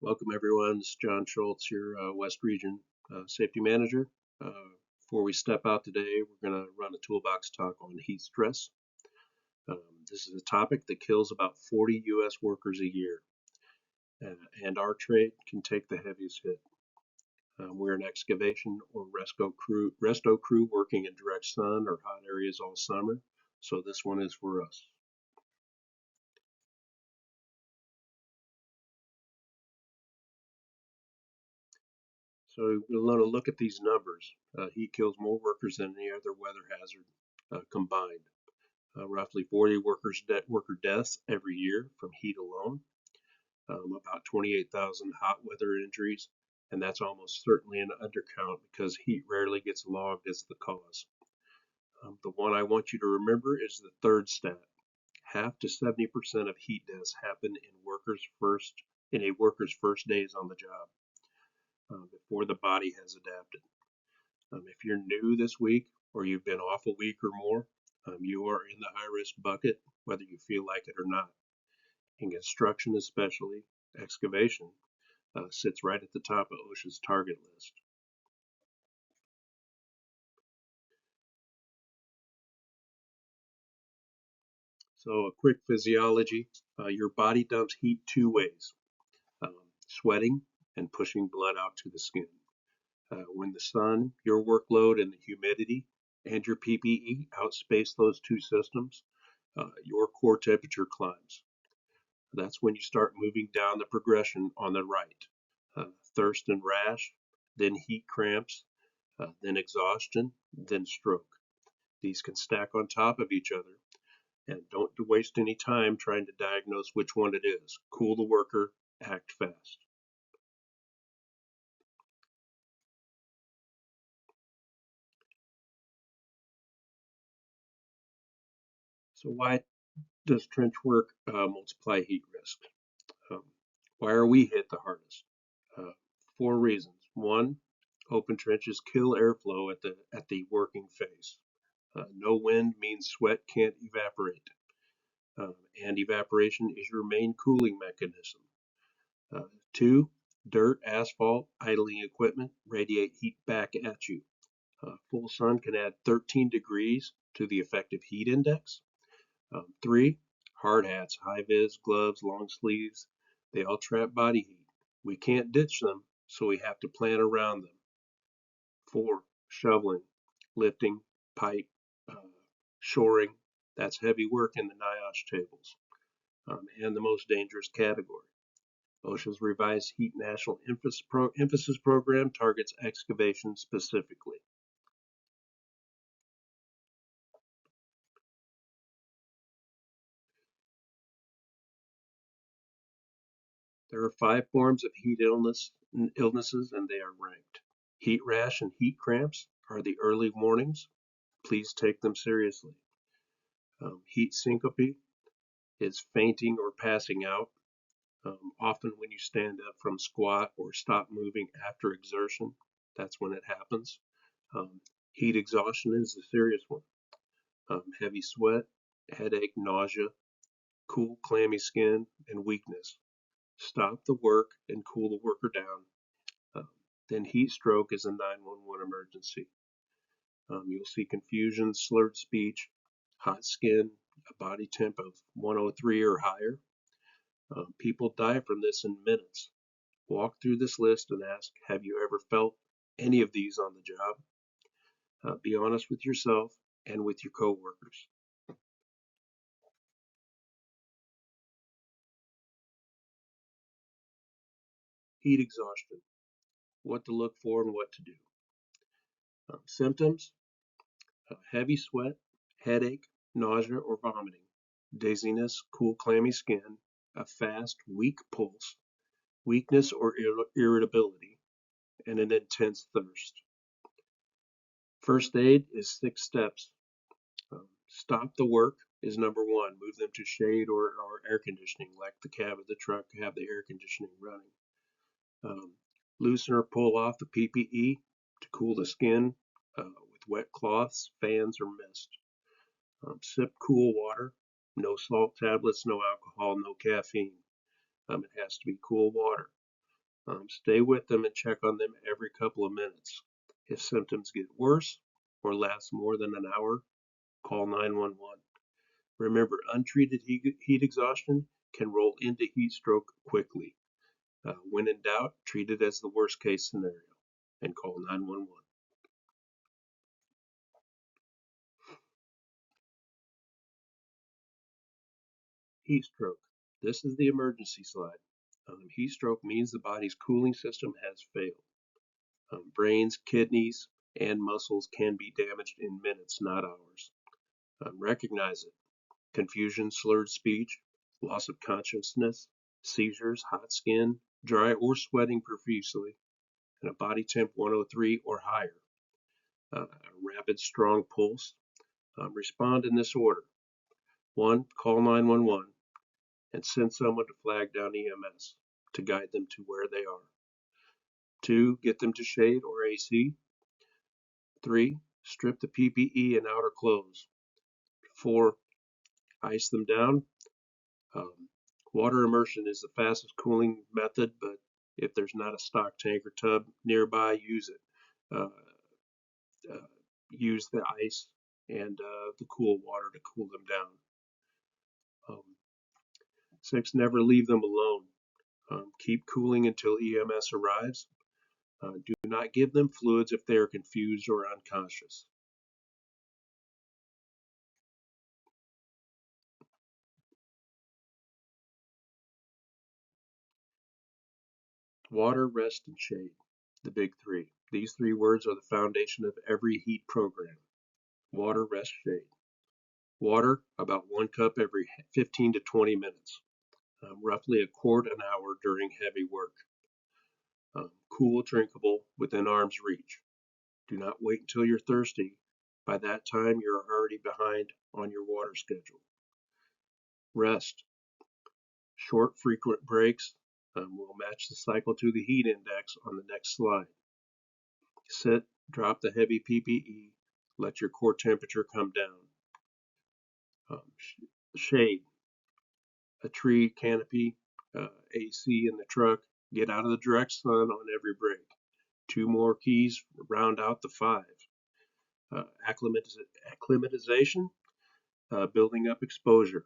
Welcome everyone. This is John Schultz, your West Region Safety Manager. Uh, Before we step out today, we're going to run a toolbox talk on heat stress. Um, this is a topic that kills about 40 U.S. workers a year, and our trade can take the heaviest hit. We're an excavation or resto crew working in direct sun or hot areas all summer, so this one is for us. So we'll want to look at these numbers. Heat kills more workers than any other weather hazard combined. Roughly 40 worker deaths every year from heat alone, about 28,000 hot weather injuries, and that's almost certainly an undercount because heat rarely gets logged as the cause. The one I want you to remember is the third stat. Half to 70% of heat deaths happen in a worker's first days on the job, before the body has adapted. If you're new this week or you've been off a week or more, you are in the high risk bucket, whether you feel like it or not. In construction, especially, excavation sits right at the top of OSHA's target list. So, a quick physiology, your body dumps heat two ways, sweating and pushing blood out to the skin. When the sun, your workload, and the humidity and your PPE outspace those two systems, your core temperature climbs. That's when you start moving down the progression on the right. Thirst and rash, then heat cramps, then exhaustion, then stroke. These can stack on top of each other, and don't waste any time trying to diagnose which one it is. Cool the worker, act fast. So why does trench work multiply heat risk? Um, why are we hit the hardest? Uh, Four reasons. One, open trenches kill airflow at the working face. No wind means sweat can't evaporate, and evaporation is your main cooling mechanism. Uh, Two, dirt, asphalt, idling equipment radiate heat back at you. Full sun can add 13 degrees to the effective heat index. Three, hard hats, high vis, gloves, long sleeves, they all trap body heat. We can't ditch them, so we have to plan around them. Four, shoveling, lifting, pipe, uh, shoring. That's heavy work in the NIOSH tables. And the most dangerous category. OSHA's revised Heat National Emphasis Program targets excavation specifically. There are five forms of illnesses, and they are ranked. Heat rash and heat cramps are the early warnings. Please take them seriously. Heat syncope is fainting or passing out, often when you stand up from squat or stop moving after exertion. That's when it happens. Um, Heat exhaustion is a serious one. Heavy sweat, headache, nausea, cool, clammy skin, and weakness. Stop the work and cool the worker down. Um, then heat stroke is a 911 emergency. You'll see confusion, slurred speech, hot skin, a body temp of 103 or higher. People die from this in minutes. Walk through this list and ask, have you ever felt any of these on the job? Be honest with yourself and with your coworkers. Heat exhaustion, what to look for and what to do. Symptoms, heavy sweat, headache, nausea or vomiting, dizziness, cool clammy skin, a fast, weak pulse, weakness or irritability, and an intense thirst. First aid is 6 steps. Stop the work is number one. Move them to shade or air conditioning, like the cab of the truck, have the air conditioning running. Um, Loosen or pull off the PPE to cool the skin with wet cloths, fans, or mist. Sip cool water, no salt tablets, no alcohol, no caffeine. It has to be cool water. Stay with them and check on them every couple of minutes. If symptoms get worse or last more than an hour, call 911. Remember, untreated heat exhaustion can roll into heat stroke quickly. When in doubt, treat it as the worst case scenario and call 911. Heat stroke. This is the emergency slide. Heat stroke means the body's cooling system has failed. Brains, kidneys, and muscles can be damaged in minutes, not hours. Recognize it. Confusion, slurred speech, loss of consciousness, seizures, hot skin, dry or sweating profusely, and a body temp 103 or higher. A rapid, strong pulse. Respond in this order. 1. Call 911 and send someone to flag down EMS to guide them to where they are. 2. Get them to shade or AC. 3. Strip the PPE and outer clothes. 4. Ice them down. Um, Water immersion is the fastest cooling method, but if there's not a stock tank or tub nearby, use it. Uh, uh, Use the ice and the cool water to cool them down. 6. Never leave them alone. Keep cooling until EMS arrives. Do not give them fluids if they are confused or unconscious. Water, rest, and shade. The big three. These three words are the foundation of every heat program. Water, rest, shade. Water, about 1 cup every 15 to 20 minutes, roughly a quart an hour during heavy work. Cool, drinkable, within arm's reach. Do not wait until you're thirsty. By that time, you're already behind on your water schedule. Rest. Short, frequent breaks will match the cycle to the heat index on the next slide. Sit, drop the heavy PPE, let your core temperature come down. Shade. A tree, canopy, AC in the truck. Get out of the direct sun on every break. 2 more keys round out the 5. Acclimatization, building up exposure,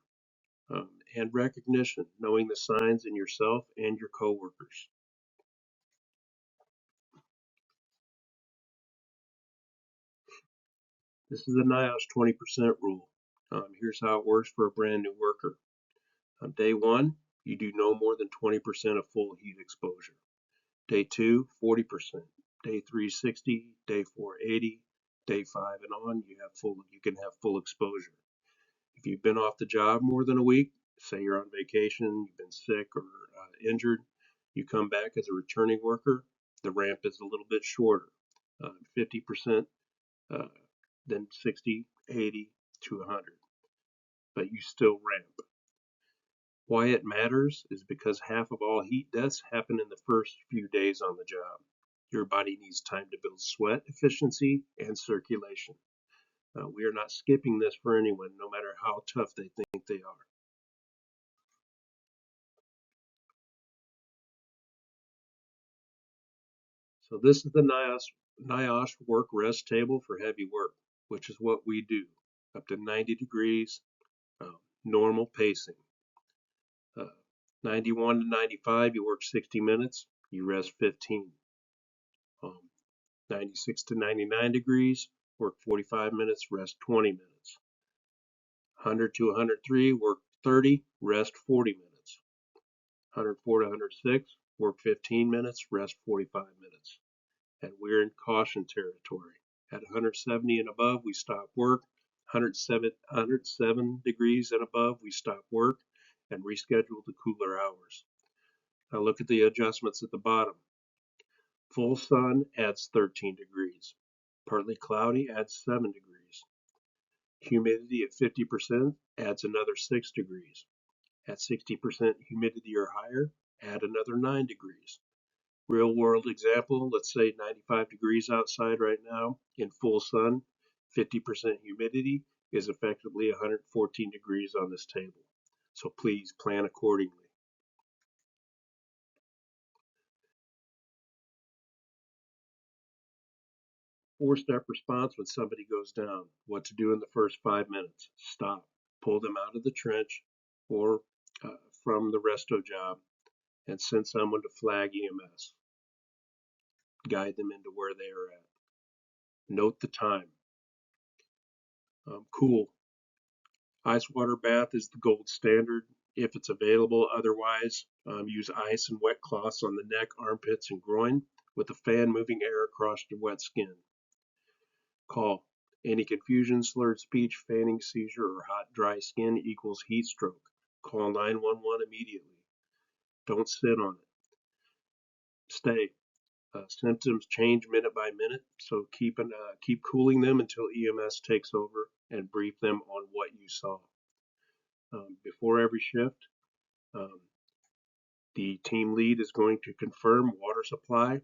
and recognition, knowing the signs in yourself and your coworkers. This is the NIOSH 20% rule. Here's how it works for a brand new worker. Day 1, you do no more than 20% of full heat exposure. Day 2, 40%. Day 3, 60. Day 4, 80. Day 5 and on, you can have full exposure. If you've been off the job more than a week, say you're on vacation, you've been sick or injured, you come back as a returning worker, the ramp is a little bit shorter, 50%, then 60, 80 to 100, but you still ramp. Why it matters is because half of all heat deaths happen in the first few days on the job. Your body needs time to build sweat efficiency and circulation. We are not skipping this for anyone, no matter how tough they think they are. So this is the NIOSH work rest table for heavy work, which is what we do. Up to 90 degrees, normal pacing. 91 to 95, you work 60 minutes, you rest 15. 96 to 99 degrees, work 45 minutes, rest 20 minutes. 100 to 103, work 30, rest 40 minutes. 104 to 106, work 15 minutes, rest 45 minutes. And we're in caution territory. At 170 and above, we stop work. 107 degrees and above, we stop work and reschedule to cooler hours. Now look at the adjustments at the bottom. Full sun adds 13 degrees. Partly cloudy adds 7 degrees. Humidity at 50% adds another 6 degrees. At 60% humidity or higher, add another 9 degrees. Real world example, let's say 95 degrees outside right now in full sun, 50% humidity is effectively 114 degrees on this table. So please plan accordingly. 4-step response when somebody goes down. What to do in the first 5 minutes. Stop. Pull them out of the trench or from the resto job and send someone to flag EMS. Guide them into where they are at. Note the time. Cool. Ice water bath is the gold standard if it's available. Otherwise, use ice and wet cloths on the neck, armpits, and groin with a fan moving air across your wet skin. Call. Any confusion, slurred speech, fanning, seizure, or hot, dry skin equals heat stroke. Call 911 immediately. Don't sit on it. Stay. Symptoms change minute by minute, so keep cooling them until EMS takes over and brief them on what you saw. Before every shift, um, the team lead is going to confirm water supply,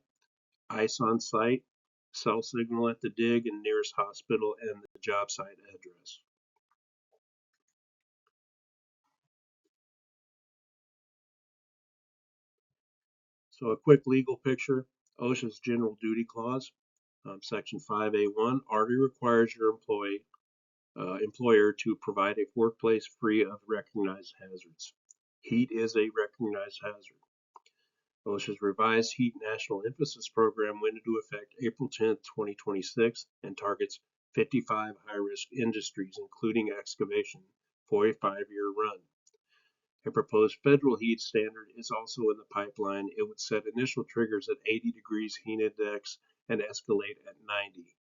ice on site, cell signal at the dig and nearest hospital, and the job site address. So a quick legal picture, OSHA's general duty clause, section 5A1, already requires your employer to provide a workplace free of recognized hazards. Heat is a recognized hazard. OSHA's revised Heat National Emphasis Program went into effect April 10, 2026, and targets 55 high-risk industries, including excavation, for a 5-year run. A proposed federal heat standard is also in the pipeline. It would set initial triggers at 80 degrees heat index and escalate at 90.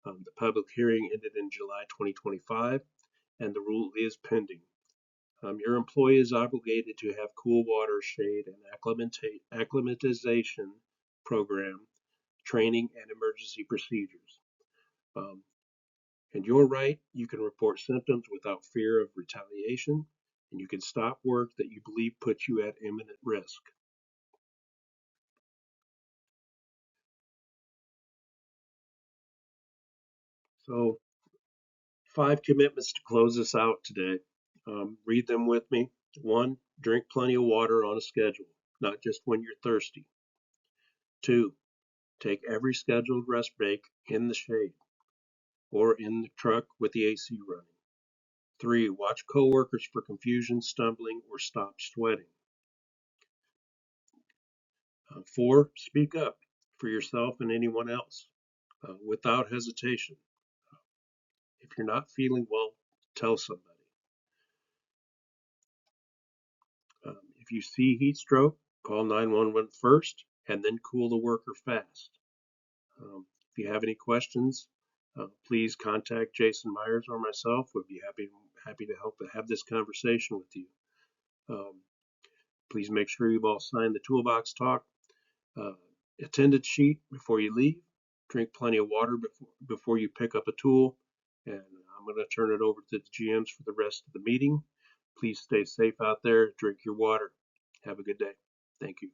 The public hearing ended in July 2025, and the rule is pending. Your employee is obligated to have cool water, shade, and acclimatization program, training, and emergency procedures. And you're right, you can report symptoms without fear of retaliation, and you can stop work that you believe puts you at imminent risk. So, 5 commitments to close this out today. Read them with me. 1, drink plenty of water on a schedule, not just when you're thirsty. 2, take every scheduled rest break in the shade or in the truck with the AC running. 3, watch coworkers for confusion, stumbling, or stop sweating. 4, speak up for yourself and anyone else without hesitation. If you're not feeling well, tell somebody. If you see heat stroke, call 911 first and then cool the worker fast. If you have any questions, please contact Jason Myers or myself. We'd be happy to help to have this conversation with you. Um, please make sure you've all signed the Toolbox Talk uh, attendance sheet before you leave. Drink plenty of water before you pick up a tool. And I'm going to turn it over to the GMs for the rest of the meeting. Please stay safe out there. Drink your water. Have a good day. Thank you.